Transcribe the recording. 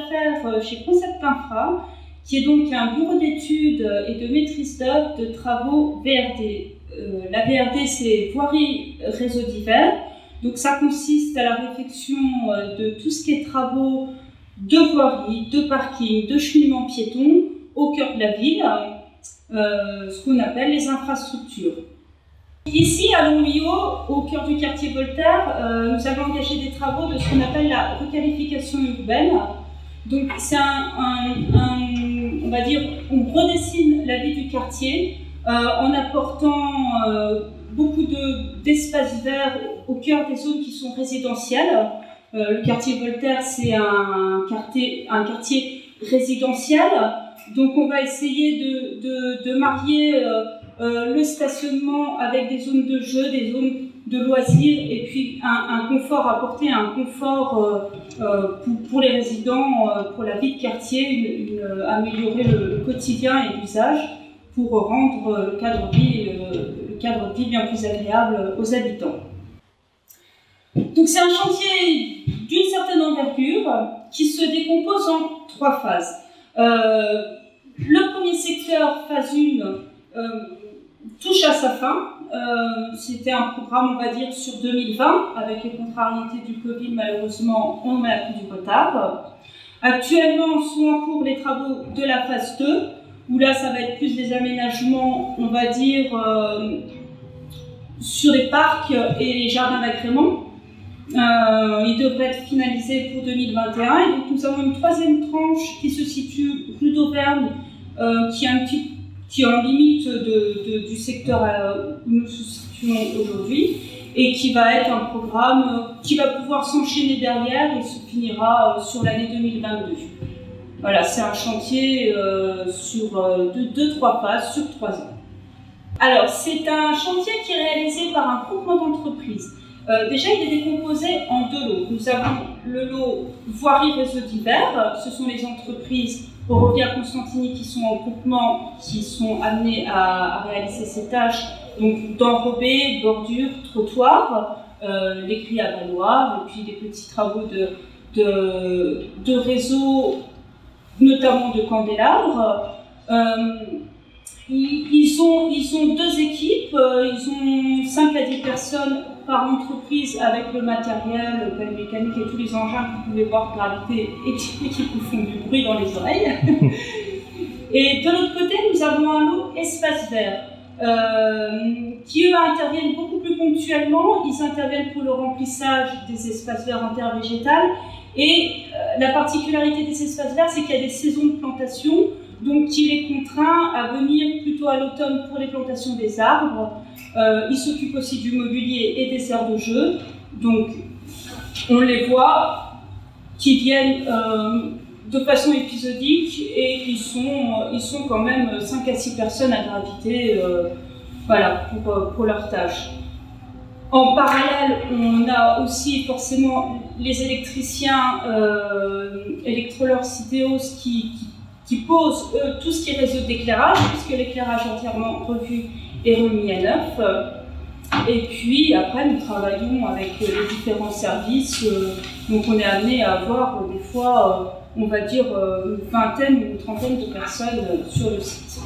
d'affaires chez Concept Infra, qui est donc un bureau d'études et de maîtrise d'œuvre de travaux VRD. La VRD, c'est voirie réseau divers. Donc ça consiste à la réflexion de tout ce qui est travaux de voirie, de parking, de cheminement piéton au cœur de la ville, ce qu'on appelle les infrastructures. Ici, à Longmio, au cœur du quartier Voltaire, nous avons engagé des travaux de ce qu'on appelle la requalification urbaine. Donc c'est on va dire, on redessine la vie du quartier en apportant beaucoup d'espaces verts au cœur des zones qui sont résidentielles. Le quartier Voltaire, c'est un quartier résidentiel. Donc on va essayer de marier le stationnement avec des zones de jeu, des zones de loisirs, et puis un confort, apporter un confort pour les résidents, pour la vie de quartier, améliorer le quotidien et l'usage pour rendre le cadre de vie bien plus agréable aux habitants. Donc c'est un chantier d'une certaine envergure qui se décompose en 3 phases. Le premier secteur, phase 1, touche à sa fin. C'était un programme, on va dire, sur 2020. Avec les contrariétés du Covid, malheureusement, on a pris du retard. Actuellement, sont en cours les travaux de la phase 2, où là, ça va être plus des aménagements, on va dire, sur les parcs et les jardins d'agrément. Il devrait être finalisé pour 2021. Et donc, nous avons une 3e tranche qui se situe rue d'Auvergne, qui est en limite du secteur où nous nous situons aujourd'hui, et qui va être un programme qui va pouvoir s'enchaîner derrière et se finira sur l'année 2022. Voilà, c'est un chantier sur 2-3 phases sur 3 ans. Alors, c'est un chantier qui est réalisé par un groupement d'entreprises. Déjà, il est décomposé en 2 lots. Nous avons le lot voirie réseau divers. Ce sont les entreprises Eurovia Constantini qui sont en groupement, qui sont amenées à réaliser ces tâches, donc d'enrobés, bordures, trottoirs, les grilles à valoir, et puis des petits travaux de réseau, notamment de candélabres. Ils ont 2 équipes, ils ont 5 à 10 personnes par entreprise avec le matériel, le pelle mécanique et tous les engins que vous pouvez voir graviter et qui vous font du bruit dans les oreilles. Et de l'autre côté, nous avons un lot espace vert qui, eux, interviennent beaucoup plus ponctuellement. Ils interviennent pour le remplissage des espaces verts intervégétales. Et la particularité des espaces verts, c'est qu'il y a des saisons de plantation, donc il est contraint à venir plutôt à l'automne pour les plantations des arbres. Il s'occupe aussi du mobilier et des aires de jeu. Donc on les voit qui viennent de façon épisodique, et ils sont quand même 5 à 6 personnes à graviter voilà, pour leur tâche. En parallèle, on a aussi forcément les électriciens, électroleurs Citeos qui posent tout ce qui est réseau d'éclairage, puisque l'éclairage est entièrement revu et remis à neuf. Et puis après, nous travaillons avec les différents services, donc on est amené à avoir des fois, on va dire, une vingtaine ou une trentaine de personnes sur le site.